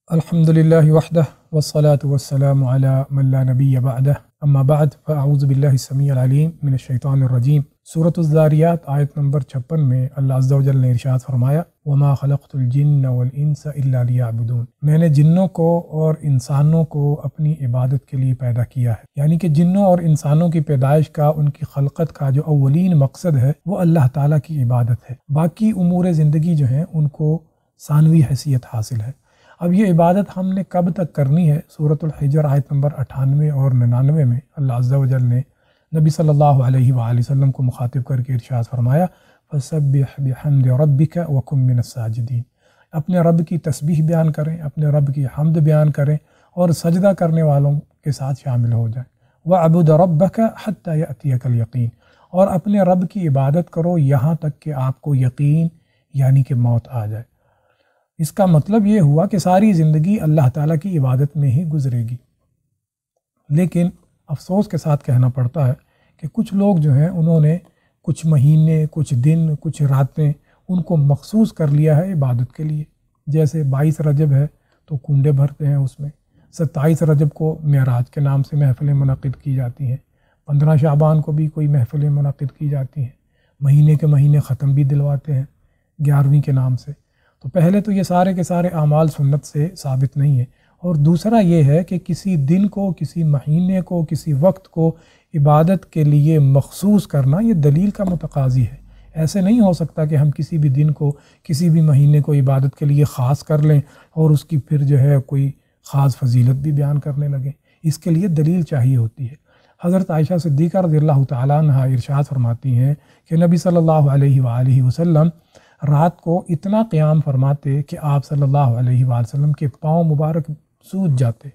الحمدللہ وحدہ والصلاة والسلام علی من لا نبی بعدہ اما بعد فاعوذ باللہ السمیع العلیم من الشیطان الرجیم۔ سورۃ الذاریات آیت نمبر 56 میں اللہ عز و جل نے ارشاد فرمایا وما خلقت الجن والانس الا لیعبدون، میں نے جنوں کو اور انسانوں کو اپنی عبادت کے لیے پیدا کیا ہے۔ یعنی کہ جنوں اور انسانوں کی پیدائش کا، ان کی خلقت کا جو اولین مقصد ہے وہ اللہ تعالیٰ کی عبادت ہے۔ باقی امور زندگی جو ہیں ان کو ثانوی حیثیت حاصل ہے۔ اب یہ عبادت ہم نے کب تک کرنی ہے؟ سورۃ الحجر آیت نمبر 98 اور 99 میں اللہ عز و جل نے نبی صلی اللہ علیہ وآلہ وسلم کو مخاطب کر کے ارشاد فرمایا فسبح بحمد ربک وکن من الساجدین، اپنے رب کی تسبیح بیان کریں، اپنے رب کی حمد بیان کریں اور سجدہ کرنے والوں کے ساتھ شامل ہو جائیں۔ وعبد ربک حتی یأتیک الیقین، اور اپنے رب کی عبادت کرو یہاں تک کہ آپ کو یقین یعنی کہ موت آ جائے۔ اس کا مطلب یہ ہوا کہ ساری زندگی اللہ تعالیٰ کی عبادت میں ہی گزرے گی۔ لیکن افسوس کے ساتھ کہنا پڑتا ہے کہ کچھ لوگ جو ہیں انہوں نے کچھ مہینے، کچھ دن، کچھ راتیں ان کو مخصوص کر لیا ہے عبادت کے لیے۔ جیسے 22 رجب ہے تو کنڈے بھرتے ہیں، اس میں 27 رجب کو معراج کے نام سے محفلیں منعقد کی جاتی ہیں، 15 شعبان کو بھی کوئی محفلیں منعقد کی جاتی ہیں، مہینے کے مہینے ختم بھی دلواتے ہیں 11ویں کے نام سے۔ تو پہلے تو یہ سارے کے سارے اعمال سنت سے ثابت نہیں ہے، اور دوسرا یہ ہے کہ کسی دن کو، کسی مہینے کو، کسی وقت کو عبادت کے لیے مخصوص کرنا یہ دلیل کا متقاضی ہے۔ ایسے نہیں ہو سکتا کہ ہم کسی بھی دن کو، کسی بھی مہینے کو عبادت کے لیے خاص کر لیں اور اس کی پھر جو ہے کوئی خاص فضیلت بھی بیان کرنے لگیں۔ اس کے لیے دلیل چاہیے ہوتی ہے۔ حضرت عائشہ صدیقہ رضی اللہ تعالیٰ عنہ ارشاد فرماتی ہیں کہ نبی صلی اللہ علیہ وآلہ وسلم رات کو اتنا قیام فرماتے کہ آپ صلی اللہ علیہ وآلہ وسلم کے پاؤں مبارک سوج جاتے۔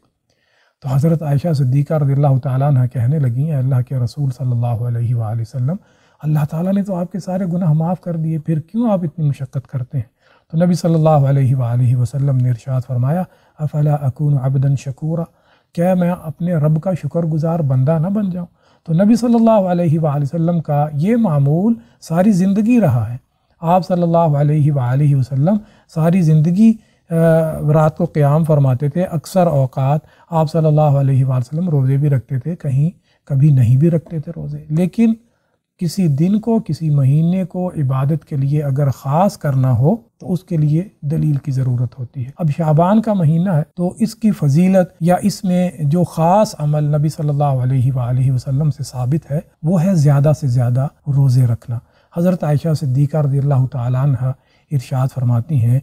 تو حضرت عائشہ صدیقہ رضی اللہ تعالیٰ عنہ کہنے لگیں اے اللہ کے رسول صلی اللہ علیہ وآلہ وسلم، اللہ تعالیٰ نے تو آپ کے سارے گناہ معاف کر دیے، پھر کیوں آپ اتنی مشقت کرتے ہیں؟ تو نبی صلی اللہ علیہ وآلہ وسلم نے ارشاد فرمایا افلا اکون عبدا شکورا، کیا میں اپنے رب کا شکر گزار بندہ نہ بن جاؤں؟ تو نبی صلی اللہ علیہ وآلہ وسلم کا یہ معمول ساری زندگی رہا ہے۔ آپ صلی اللہ علیہ وآلہ وسلم ساری زندگی رات کو قیام فرماتے تھے۔ اکثر اوقات آپ صلی اللہ علیہ وآلہ وسلم روزے بھی رکھتے تھے، کبھی نہیں بھی رکھتے تھے روزے۔ لیکن کسی دن کو، کسی مہینے کو عبادت کے لیے اگر خاص کرنا ہو تو اس کے لیے دلیل کی ضرورت ہوتی ہے۔ اب شعبان کا مہینہ ہے تو اس کی فضیلت یا اس میں جو خاص عمل نبی صلی اللہ علیہ وآلہ وسلم سے ثابت ہے وہ ہے زیادہ سے زیادہ روزے رکھنا۔ حضرت عائشہ صدیقہ رضی اللہ تعالیٰ عنہ ارشاد فرماتی ہیں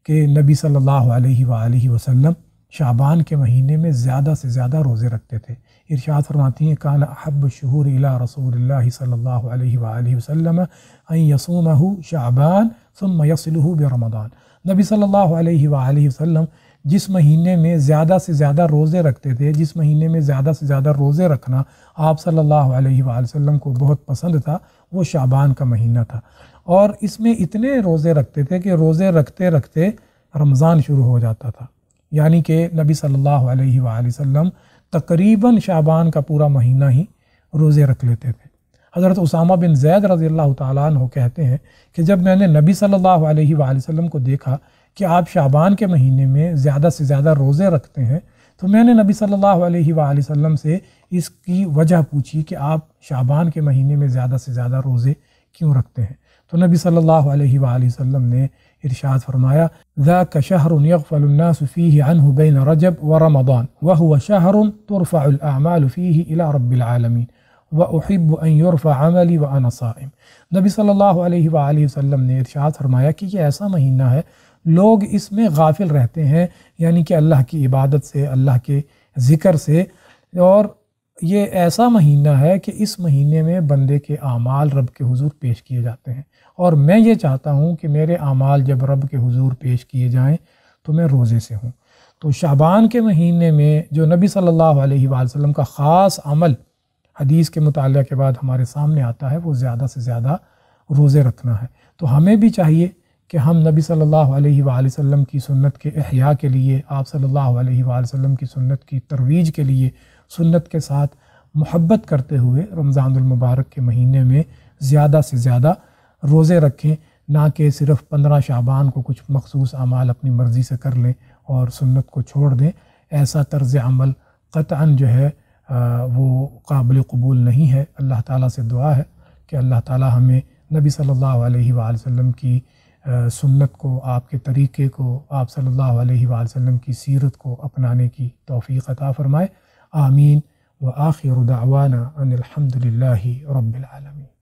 کہ نبی صلی اللہ علیہ وآلہ وسلم شعبان کے مہینے میں زیادہ سے زیادہ روزے رکھتے تھے۔ ارشاد فرماتی ہیں کان احب الشہور الی رسول اللہ صلی اللہ علیہ وآلہ وسلم ان یصومہ شعبان ثم یصلہ برمضان، نبی صلی اللہ علیہ وآلہ وسلم جس مہینے میں زیادہ سے زیادہ روزے رکھتے تھے، جس مہینے میں زیادہ سے زیادہ روزے رکھنا آپ صلی اللہ علیہ وآلہ وسلم کو بہت پسند تھا، وہ شعبان کا مہینہ تھا۔ اور اس میں اتنے روزے رکھتے تھے کہ روزے رکھتے رکھتے رمضان شروع ہو جاتا تھا۔ یعنی کہ نبی صلی اللہ علیہ وآلہ وسلم تقریباً شعبان کا پورا مہینہ ہی روزے رکھ لیتے تھے۔ حضرت اسامہ بن زید رضی اللہ تعالیٰ عنہ کہتے ہیں کہ جب میں نے نبی صلی اللہ علیہ وآلہ وسلم کو دیکھا کہ آپ شعبان کے مہینے میں زیادہ سے زیادہ روزے رکھتے ہیں تو میں نے نبی صلی اللہ علیہ وآلہ وسلم سے اس کی وجہ پوچھی کہ آپ شعبان کے مہینے میں زیادہ سے زیادہ روزے کیوں رکھتے ہیں؟ تو نبی صلی اللہ علیہ وآلہ وسلم نے ارشاد فرمایا ذاک شہر یغفل الناس فیہ عنہ بین رجب ورمضان وہو شہر ترفع الاعمال فیہ الی رب العالمین وَأُحِبُّ أَن يُرْفَعَ عَمَلِي وَأَنَا صَائِمٌ، نبی صلی اللہ علیہ وآلہ وسلم نے ارشاد فرمایا کہ یہ ایسا مہینہ ہے لوگ اس میں غافل رہتے ہیں، یعنی کہ اللہ کی عبادت سے، اللہ کے ذکر سے، اور یہ ایسا مہینہ ہے کہ اس مہینے میں بندے کے اعمال رب کے حضور پیش کیے جاتے ہیں، اور میں یہ چاہتا ہوں کہ میرے اعمال جب رب کے حضور پیش کیے جائیں تو میں روزے سے ہوں۔ تو شعبان کے مہینے میں جو نبی صلی اللہ علیہ وآلہ وسلم کا خاص عمل حدیث کے مطالعہ کے بعد ہمارے سامنے آتا ہے وہ زیادہ سے زیادہ روزے رکھنا ہے۔ تو ہمیں بھی چاہیے کہ ہم نبی صلی اللہ علیہ وآلہ وسلم کی سنت کے احیاء کے لیے، آپ صلی اللہ علیہ وآلہ وسلم کی سنت کی ترویج کے لیے، سنت کے ساتھ محبت کرتے ہوئے رمضان المبارک کے مہینے میں زیادہ سے زیادہ روزے رکھیں، نہ کہ صرف 15 شعبان کو کچھ مخصوص اعمال اپنی مرضی سے کر لیں اور سنت کو چھوڑ دیں، ایسا طرز عمل قطعاً جو ہے وہ قابل قبول نہیں ہے۔ اللہ تعالیٰ سے دعا ہے کہ اللہ تعالیٰ ہمیں نبی صلی اللہ علیہ وآلہ وسلم کی سنت کو، آپ کے طریقے کو، آپ صلی اللہ علیہ وآلہ وسلم کی سیرت کو اپنانے کی توفیق عطا فرمائے۔ آمین۔ وآخر دعوانا ان الحمد للہ رب العالمین۔